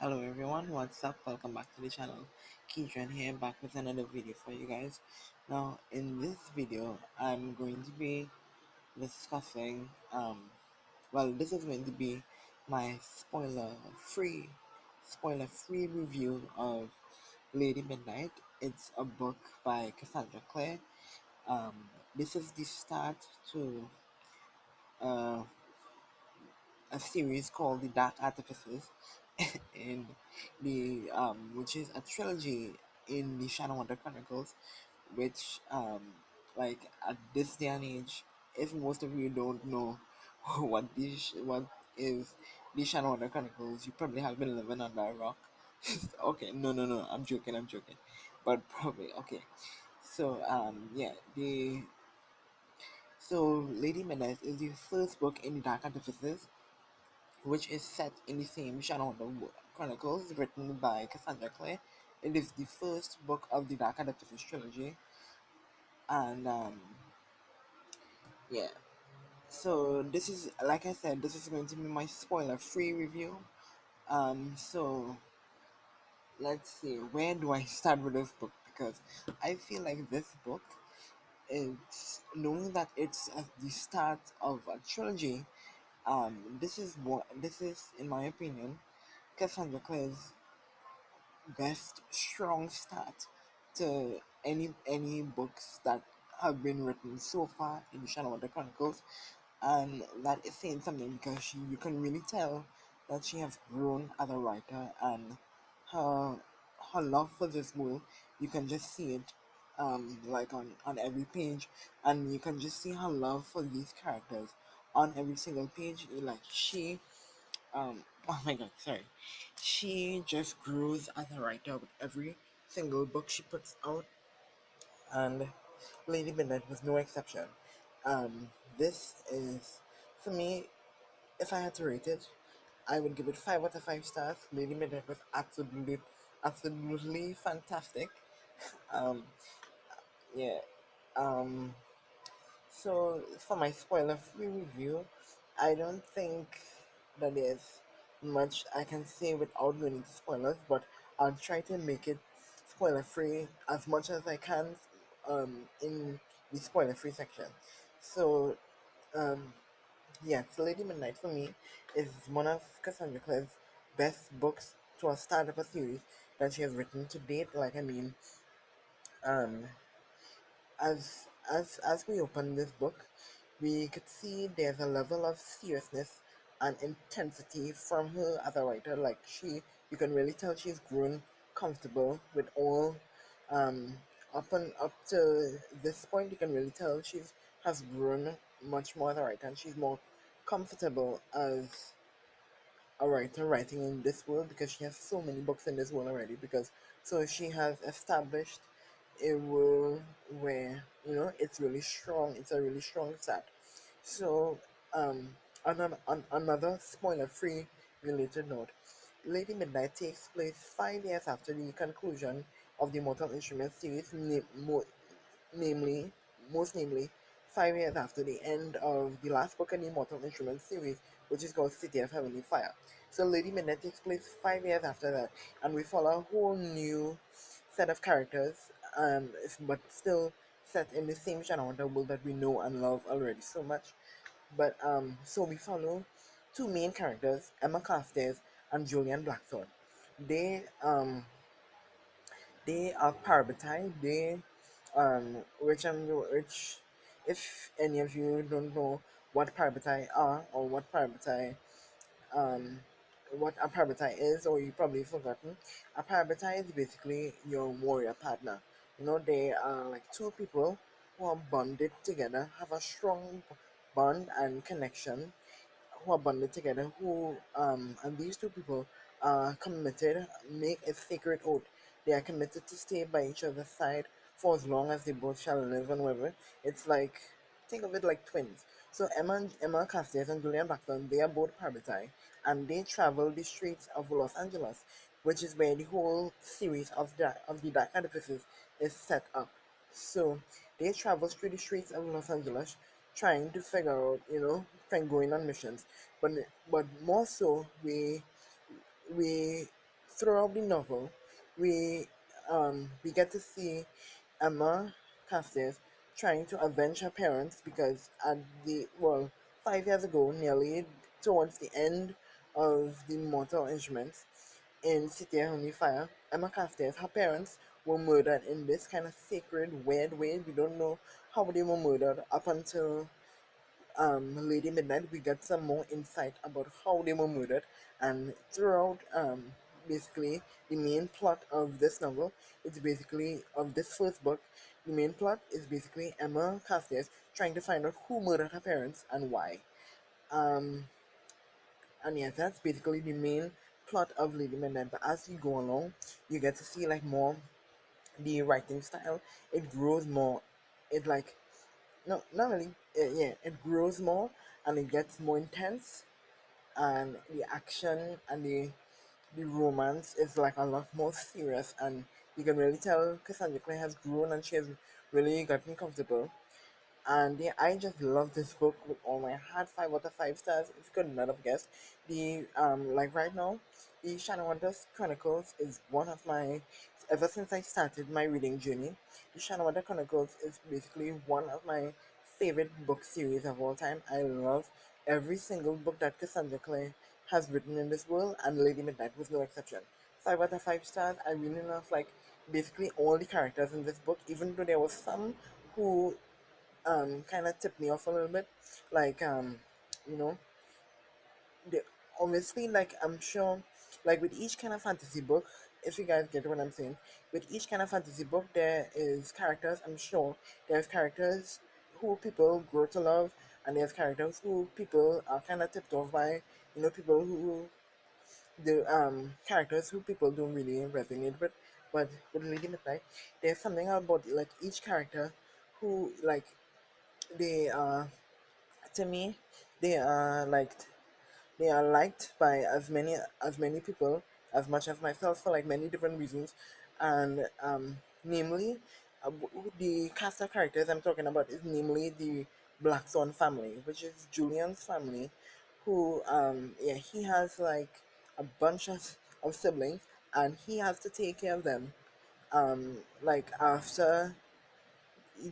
Hello everyone, what's up? Welcome back to the channel. Keitran here, back with another video for you guys. Now, in this video, I'm going to be discussing, this is going to be my spoiler-free review of Lady Midnight. It's a book by Cassandra Clare. This is the start to uh, a series called The Dark Artifices, in the which is a trilogy in the Shadowhunter Chronicles, which like at this day and age, if most of you don't know what is the Shadowhunter Chronicles, you probably have been living under a rock. Okay, no, I'm joking, but probably okay. So yeah, the so Lady Midnight is the first book in the Dark Artifices, which is set in the same Shadowhunter Chronicles, written by Cassandra Clare. It is the first book of the Dark Adaptations trilogy, and yeah. So this is, like I said, this is going to be my spoiler-free review. So let's see, where do I start with this book? Because I feel like this book, it's knowing that it's at the start of a trilogy. This is, in my opinion, Cassandra Clare's best strong start to any books that have been written so far in the Shadow of the Chronicles, and that is saying something because you can really tell that she has grown as a writer, and her her love for this world, you can just see it like on every page, and you can just see her love for these characters on every single page. Like oh my god, sorry. She just grows as a writer with every single book she puts out, and Lady Midnight was no exception. This is, for me, if I had to rate it, I would give it 5 out of 5 stars. Lady Midnight was absolutely fantastic. Um, yeah. Um, So, for my spoiler-free review, I don't think that there's much I can say without going into spoilers, but I'll try to make it spoiler-free as much as I can in the spoiler-free section. So, um, yeah, so Lady Midnight for me is one of Cassandra Clare's best books to a start of a series that she has written to date. Um, as we open this book, we could see there's a level of seriousness and intensity from her as a writer. Like you can really tell she's grown comfortable with all. Um, up to this point, you can really tell she's has grown much more as a writer, and she's more comfortable as a writer writing in this world because she has so many books in this world already. Because so she has established a world where it's really strong. It's a really strong start. So um, on another spoiler-free related note, Lady Midnight takes place 5 years after the conclusion of the Mortal Instruments series, namely, most namely, 5 years after the end of the last book in the Mortal Instruments series, which is called City of Heavenly Fire. So Lady Midnight takes place 5 years after that, and we follow a whole new set of characters, but still set in the same genre world that we know and love already so much. But so we follow two main characters, Emma Carstairs and Julian Blackthorne. They um they are parabatai. Which, if any of you don't know what parabatai are, or um, what a parabatai is, or you probably forgotten, a parabatai is basically your warrior partner. They are like two people who are bonded together, have a strong bond and connection, who are bonded together, who and these two people are committed, make a sacred oath. They are committed to stay by each other's side for as long as they both shall live and whatever. It's like, think of it like twins. So Emma Castias and Julian Blackton, they are both Parabatai, and they travel the streets of Los Angeles, which is where the whole series of the Dark Edifices is set up. So they travel through the streets of Los Angeles trying to figure out, trying going on missions. But more so, we throughout the novel, we get to see Emma Castes trying to avenge her parents because at the 5 years ago, nearly towards the end of the Mortal Instruments in City of Holy Fire, Emma Castes, her parents were murdered in this kind of sacred, weird way. We don't know how they were murdered up until Lady Midnight. We get some more insight about how they were murdered, and throughout basically the main plot of this novel is basically of this first book. The main plot is basically Emma Castes trying to find out who murdered her parents and why. Um, and yeah, that's basically the main plot of Lady Midnight. But as you go along, you get to see like more the writing style. It grows more. It like no, not really. Yeah, it grows more and it gets more intense, and the action and the romance is like a lot more serious, and you can really tell Cassandra Clare has grown and she has really gotten comfortable. And yeah, I just love this book with all my heart. 5 out of 5 stars. If you could not have guessed, the like right now, the Shadowhunters Chronicles is one of my ever since I started my reading journey. The Shadowhunter Chronicles is basically one of my favorite book series of all time. I love every single book that Cassandra Clare has written in this world, and Lady Midnight was no exception. 5 out of 5 stars. I really love like basically all the characters in this book, even though there was some who kind of tipped me off a little bit. Like you know, the, obviously, like I'm sure, like with each kind of fantasy book, if you guys get what I'm saying, with each kind of fantasy book, there is characters. I'm sure there's characters who people grow to love, and there's characters who people are kind of tipped off by. People who the characters who people don't really resonate with. But with Lady Midnight, there's something about like each character who like they to me they are liked by as many people as much as myself for like many different reasons, and namely the cast of characters I'm talking about is namely the Blackthorn family, which is Julian's family, who yeah, he has like a bunch of siblings, and he has to take care of them like after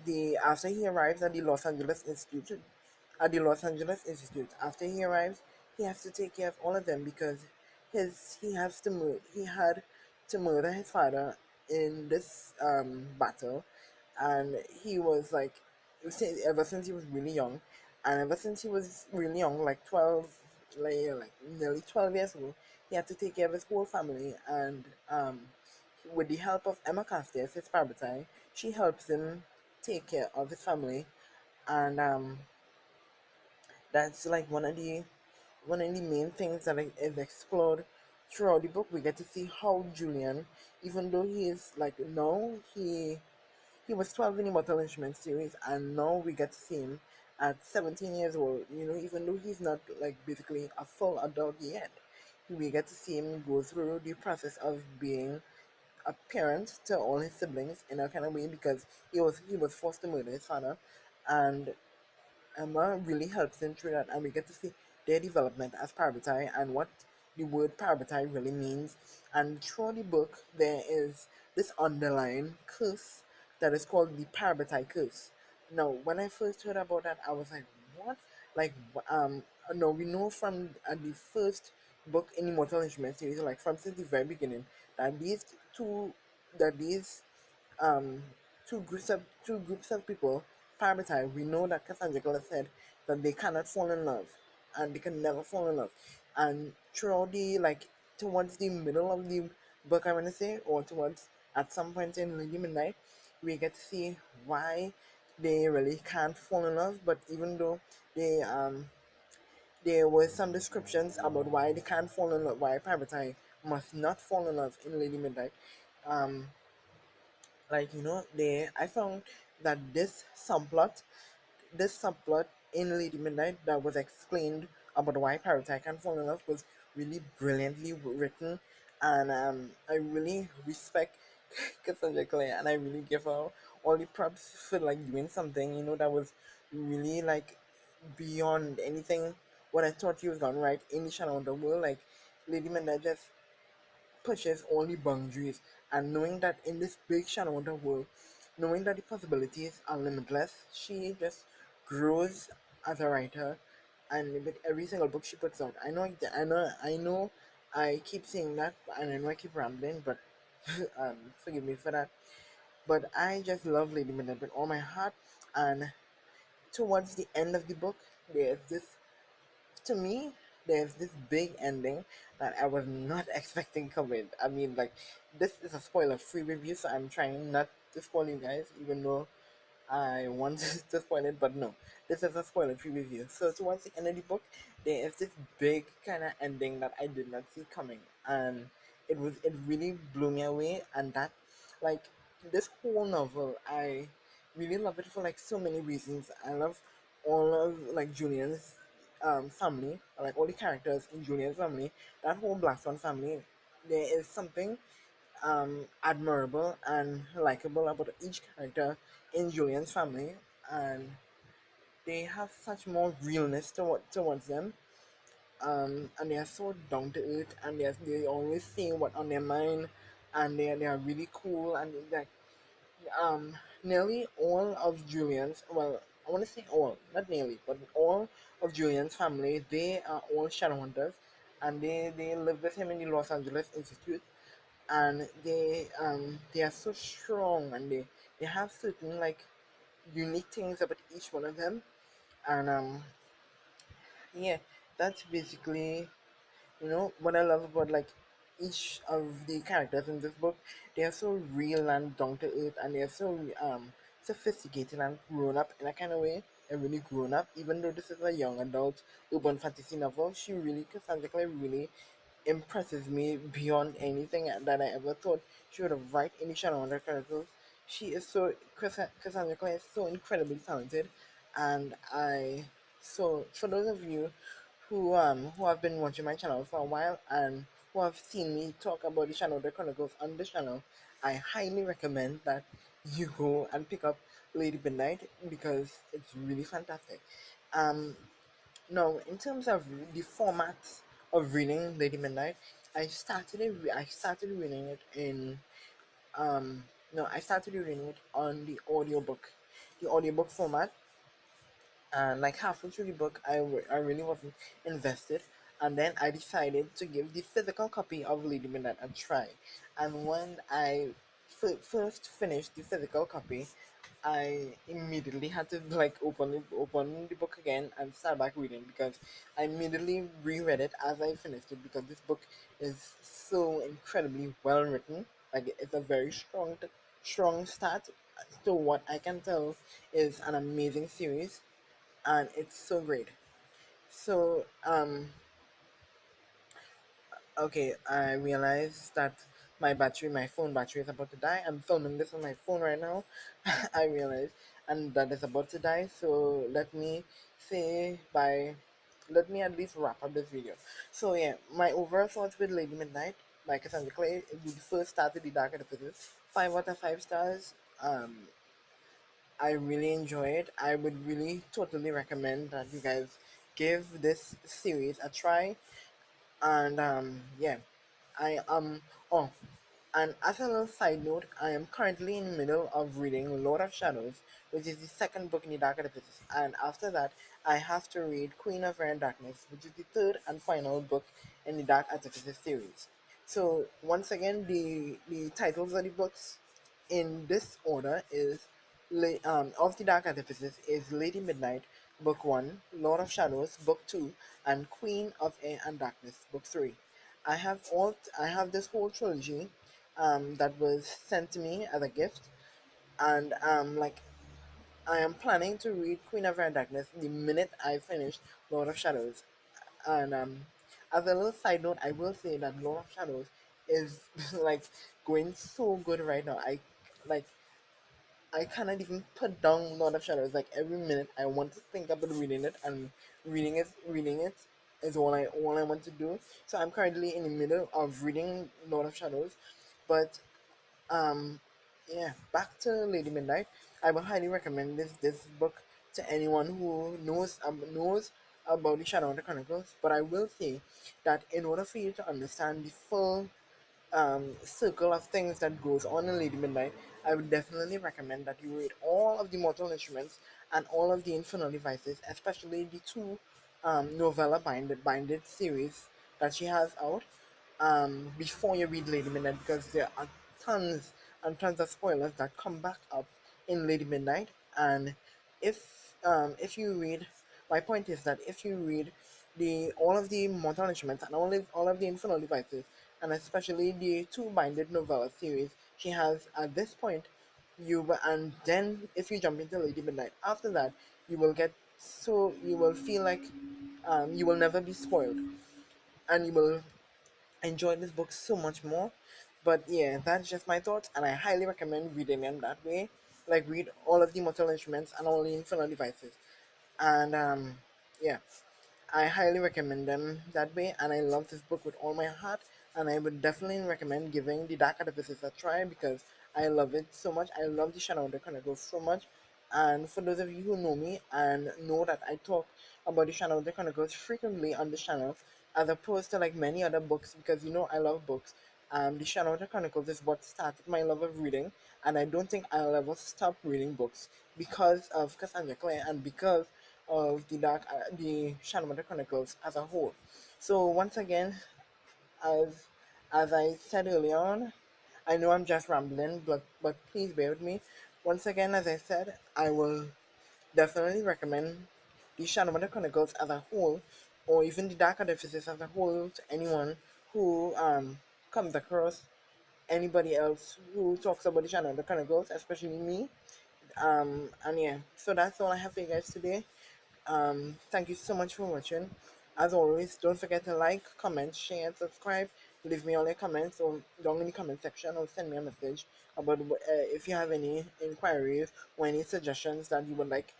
he arrives at the Los Angeles Institute, after he arrives, he has to take care of all of them because he had to murder his father in this battle, and he was like ever since he was really young, and ever since he was really young, like 12, like nearly 12 years old, he had to take care of his whole family, and with the help of Emma Castes, his parbatine, she helps him take care of his family, and that's like one of the main things that is explored throughout the book. We get to see how Julian, even though he is like now he was 12 in the Mortal Instruments series, and now we get to see him at 17 years old. Even though he's not like basically a full adult yet, we get to see him go through the process of being a parent to all his siblings in a kind of way because he was forced to murder his father, and Emma really helps him through that, and we get to see their development as Parvati and what the word Parvati really means. And through the book, there is this underlying curse that is called the Parvati curse. Now, when I first heard about that, I was like, "What?" Like, no, we know from the first book in Immortal Instrument series, like from since the very beginning, that two, that these um, two groups of people prioritize. We know that Cassandra said that they cannot fall in love, and they can never fall in love. And throughout the like towards the middle of the book, I want to say, or towards at some point in Lady Midnight, we get to see why they really can't fall in love. But even though they there were some descriptions about why they can't fall in love, why Parvati must not fall in love in Lady Midnight. Um, like they I found that this subplot in Lady Midnight that was explained about why Parrot can fall in love was really brilliantly written, and I really respect Cassandra Clare, and I really give her all the props for like doing something that was really like beyond anything what I thought she was gonna write in the Shadow of the World. Like Lady Midnight just pushes all the boundaries, and knowing that in this big Shadowhunter world, knowing that the possibilities are limitless, she just grows as a writer, and with every single book she puts out. I keep saying that, and I know I keep rambling, but forgive me for that. But I just love Lady Midnight with all my heart, and towards the end of the book, there's this to me, there's this big ending that I was not expecting coming. I mean, like, this is a spoiler-free review, so I'm trying not to spoil you guys, even though I want to spoil it, but no. This is a spoiler-free review. So towards the end of the book, there is this big kind of ending that I did not see coming, and it really blew me away. And that, like, this whole novel, I really love it for like so many reasons. I love all of like Julian's family, like all the characters in Julian's family. That whole Black Swan family, there is something admirable and likable about each character in Julian's family, and they have such more realness towards them. And they are so down to earth, and they always say what on their mind, and they are really cool, and like nearly all of Julian's, well, I want to say all, not nearly, but all of Julian's family, they are all Shadowhunters, and they live with him in the Los Angeles Institute, and they are so strong, and they have certain like unique things about each one of them, and yeah, that's basically what I love about like each of the characters in this book. They are so real and down to earth, and they are so sophisticated and grown up in a kind of way. And really grown up, even though this is a young adult urban fantasy novel. Cassandra Clare really impresses me beyond anything that I ever thought she would have write in the Shadowrunner Chronicles. Cassandra Clare is so incredibly talented, and for those of you who have been watching my channel for a while and who have seen me talk about the Shadowrunner Chronicles on this channel, I highly recommend that you go and pick up Lady Midnight because it's really fantastic. Um, no, in terms of the format of reading Lady Midnight, I started reading it in um no, I started reading it on the audiobook format, and like halfway through the book, I really wasn't invested, and then I decided to give the physical copy of Lady Midnight a try, and when I first finished the physical copy, I immediately had to like open the book again and start back reading because I immediately reread it as I finished it because this book is so incredibly well written. Like it's a very strong start to what I can tell is an amazing series, and it's so great. So okay, I realized that my phone battery is about to die. I'm filming this on my phone right now. I realized, and that is about to die. So say bye. Let me at least wrap up this video. So yeah, my overall thoughts with Lady Midnight by Cassandra Clare. We first started the Dark Edifices. 5 out of 5 stars. I really enjoy it. I would really totally recommend that you guys give this series a try, and yeah, I oh, and as a little side note, I am currently in the middle of reading Lord of Shadows, which is the second book in the Dark Edifices, and after that I have to read Queen of Rare Darkness, which is the third and final book in the Dark Edifices series. So once again, the titles of the books in this order is of the Dark Edifices is Lady Midnight, Book 1, Lord of Shadows, Book 2, and Queen of Air and Darkness, Book 3. I have this whole trilogy that was sent to me as a gift, and like I am planning to read Queen of Air and Darkness the minute I finish Lord of Shadows. And as a little side note, I will say that Lord of Shadows is like going so good right now. Like I cannot even put down Lord of Shadows. Like every minute, I want to think about reading it, and reading it is all I want to do. So I'm currently in the middle of reading Lord of Shadows, but um, yeah, back to Lady Midnight. I would highly recommend this book to anyone who knows about the Shadowhunter Chronicles. But I will say that in order for you to understand the full circle of things that goes on in Lady Midnight, I would definitely recommend that you read all of the Mortal Instruments and all of the Infernal Devices, especially the two novella binded series that she has out, before you read Lady Midnight, because there are tons and tons of spoilers that come back up in Lady Midnight. And if you read, my point is that if you read the all of the Mortal Instruments and all of the Infernal Devices, and especially the two binded novella series she has at this point, and then if you jump into Lady Midnight after that, you will feel like you will never be spoiled, and you will enjoy this book so much more. But yeah, that's just my thoughts, and I highly recommend reading them that way. Like, read all of the Mortal Instruments and all the Infernal Devices. And yeah, I highly recommend them that way, and I love this book with all my heart. And I would definitely recommend giving The Dark Artifices a try because I love it so much. I love the Shadow of the Chronicles so much. And for those of you who know me and know that I talk about the Shadow of the Chronicles frequently on this channel, as opposed to like many other books, because you know I love books. The Shadow of the Chronicles is what started my love of reading, and I don't think I'll ever stop reading books because of Cassandra Clare and because of the Shadow of the Chronicles as a whole. So once again, as as I said earlier on, I know I'm just rambling, but please bear with me. Once again, as I said, I will definitely recommend the Shadow of the Chronicles as a whole, or even the Dark Artifices as a whole, to anyone who comes across anybody else who talks about the Shadow of the Chronicles, especially me. And yeah, so that's all I have for you guys today. Thank you so much for watching. As always, don't forget to like, comment, share, and subscribe. Leave me all your comments or down in the comment section, or send me a message about if you have any inquiries or any suggestions that you would like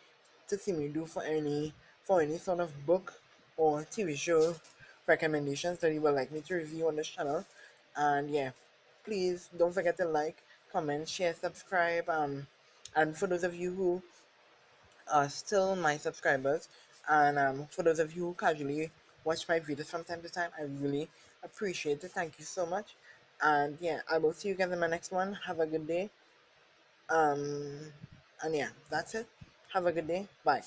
to see me do for any sort of book or TV show recommendations that you would like me to review on this channel. And yeah, please don't forget to like, comment, share, subscribe. And for those of you who are still my subscribers, and for those of you who casually watch my videos from time to time, I really appreciate it. Thank you so much. And yeah, I will see you guys in my next one. Have a good day. Um, and yeah, that's it. Have a good day. Bye.